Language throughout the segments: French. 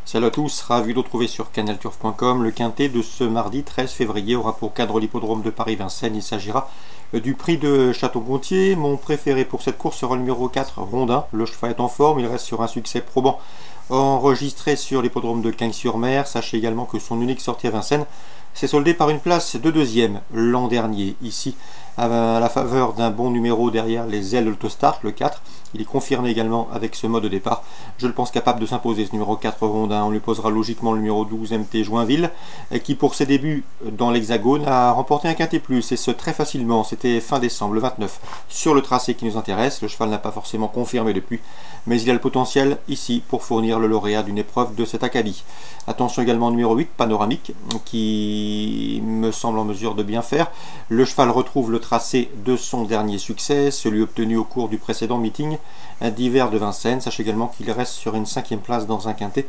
Salut à tous, ravi de retrouver sur canalturf.com le quintet de ce mardi 13 février aura pour cadre l'hippodrome de Paris-Vincennes. Il s'agira du prix de Château-Gontier. Mon préféré pour cette course sera le numéro 4, Rondin. Le cheval est en forme, il reste sur un succès probant enregistré sur l'hippodrome de Cagnes-sur-Mer. Sachez également que son unique sortie à Vincennes s'est soldée par une place de deuxième l'an dernier. Ici, à la faveur d'un bon numéro derrière les ailes Autostart, le 4. Il est confirmé également avec ce mode de départ. Je le pense capable de s'imposer, ce numéro 4 Rondin. On lui posera logiquement le numéro 12 MT Joinville, qui pour ses débuts dans l'Hexagone a remporté un quintet plus, et ce très facilement. C'était fin décembre, le 29, sur le tracé qui nous intéresse. Le cheval n'a pas forcément confirmé depuis, mais il a le potentiel ici pour fournir le lauréat d'une épreuve de cet acabit. Attention également au numéro 8, Panoramique, qui me semble en mesure de bien faire. Le cheval retrouve le tracé de son dernier succès, celui obtenu au cours du précédent meeting d'hiver de Vincennes. Sachez également qu'il reste sur une 5e place dans un quintet.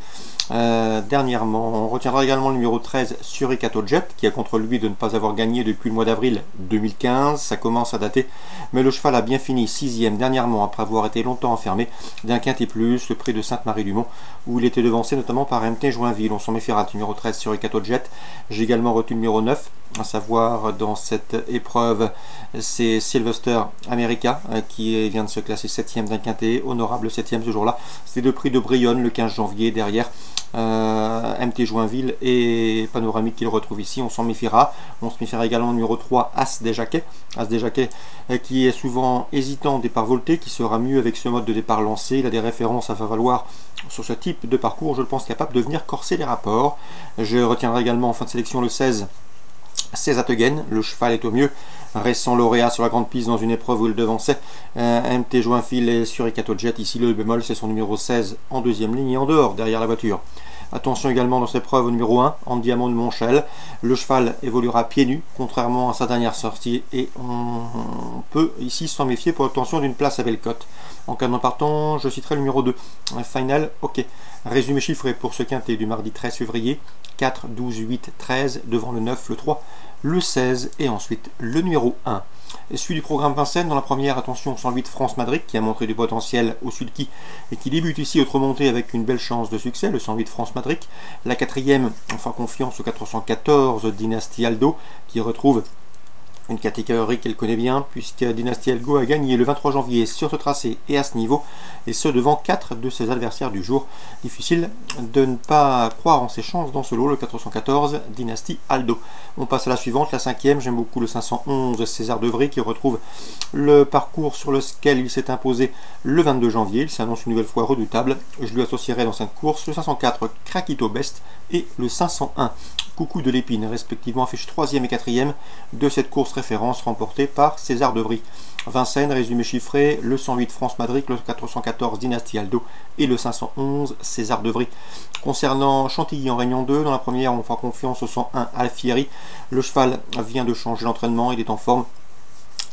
Dernièrement, on retiendra également le numéro 13, Suricato Jet, qui a contre lui de ne pas avoir gagné depuis le mois d'avril 2015. Ça commence à dater, mais le cheval a bien fini 6e dernièrement après avoir été longtemps enfermé d'un quintet plus, le prix de Sainte-Marie-du-Mont, où il était devancé notamment par MT Joinville. On s'en méfiera. Numéro 13, Suricato Jet. J'ai également retenu le numéro 9, à savoir dans cette épreuve, c'est Sylvester America, qui vient de se classer 7e d'un quintet, honorable 7e ce jour-là. C'est le prix de Brionne le 15 janvier, derrière MT Joinville et Panoramique qu'il retrouve ici. On s'en méfiera. On se méfiera également numéro 3, As des Jacquets. As des Jacquets qui est souvent hésitant au départ volté, qui sera mieux avec ce mode de départ lancé. Il a des références à faire valoir sur ce type de parcours, je le pense capable de venir corser les rapports. Je retiendrai également en fin de sélection le 16, César Teguen. Le cheval est au mieux, récent lauréat sur la grande piste dans une épreuve où il devançait MT Joinville et Suricato Jet. Ici le bémol, c'est son numéro 16 en deuxième ligne et en dehors derrière la voiture. Attention également dans cette épreuve au numéro 1, En Diamant de Montchel. Le cheval évoluera pieds nus, contrairement à sa dernière sortie, et on peut ici s'en méfier pour l'obtention d'une place à Bellecote. En cas de partant, je citerai le numéro 2, Final OK. Résumé chiffré pour ce quintet du mardi 13 février, 4, 12, 8, 13, devant le 9, le 3, le 16 et ensuite le numéro 1. Et celui du programme Vincennes, dans la première, attention, 108 France Madrid, qui a montré du potentiel au Sulky et qui débute ici autre montée avec une belle chance de succès, le 108 France Madrid. La quatrième, enfin confiance au 414 Dynasty Aldo, qui retrouve une catégorie qu'elle connaît bien, puisque Dynasty Aldo a gagné le 23 janvier sur ce tracé et à ce niveau, et ce devant 4 de ses adversaires du jour. Difficile de ne pas croire en ses chances dans ce lot, le 414 Dynasty Aldo. On passe à la suivante, la 5e. J'aime beaucoup le 511 César Devry, qui retrouve le parcours sur lequel il s'est imposé le 22 janvier. Il s'annonce une nouvelle fois redoutable. Je lui associerai dans cette course le 504 Craquito Best et le 501 Coucou de l'Épine, respectivement affiche 3e et 4e de cette course référence remportée par César Devry. Vincennes, résumé chiffré, le 108 France Madrid, le 414 Dynasty Aldo et le 511 César Devry. Concernant Chantilly en Réunion 2, dans la première on fera confiance au 101 Alfieri. Le cheval vient de changer d'entraînement, il est en forme.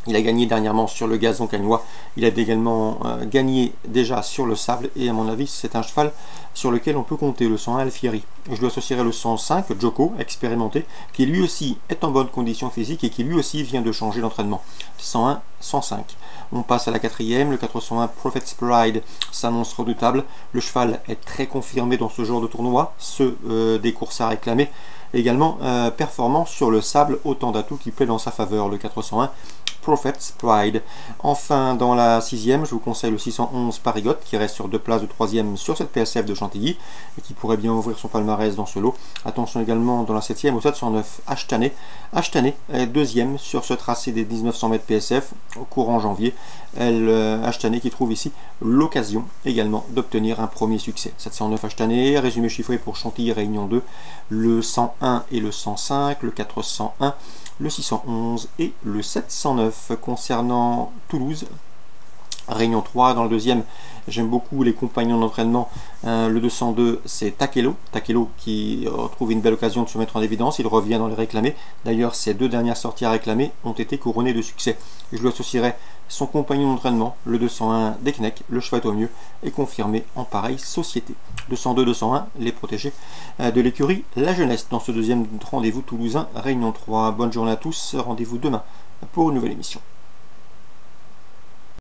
Il a gagné dernièrement sur le gazon cagnois. Il a également gagné déjà sur le sable. Et à mon avis, c'est un cheval sur lequel on peut compter, le 101 Alfieri. Je lui associerai le 105 Joko, expérimenté, qui lui aussi est en bonne condition physique et qui lui aussi vient de changer d'entraînement. 101, 105. On passe à la quatrième, le 401 Prophet's Pride s'annonce redoutable. Le cheval est très confirmé dans ce genre de tournoi, ceux des courses à réclamer. Également performant sur le sable, autant d'atouts qui plaît dans sa faveur, le 401 Prophet's Pride. Enfin, dans la 6e, je vous conseille le 611 Parigot, qui reste sur 2 places de 3e sur cette PSF de Chantilly, et qui pourrait bien ouvrir son palmarès dans ce lot. Attention également dans la 7e au 709 Ashtané. Ashtané est 2e sur ce tracé des 1900 mètres PSF au courant janvier. Ashtané qui trouve ici l'occasion également d'obtenir un premier succès. 709 Ashtané, résumé chiffré pour Chantilly Réunion 2, le 101 et le 105, le 401, le 611 et le 709. Concernant Toulouse, Réunion 3, dans le deuxième, j'aime beaucoup les compagnons d'entraînement. Le 202, c'est Takelo. Takelo qui retrouve une belle occasion de se mettre en évidence. Il revient dans les réclamés. D'ailleurs, ses 2 dernières sorties à réclamer ont été couronnées de succès. Je lui associerai son compagnon d'entraînement, le 201 Deknek. Le cheval est au mieux et confirmé en pareille société. 202-201, les protégés de l'écurie La Jeunesse dans ce deuxième rendez-vous toulousain Réunion 3. Bonne journée à tous. Rendez-vous demain pour une nouvelle émission.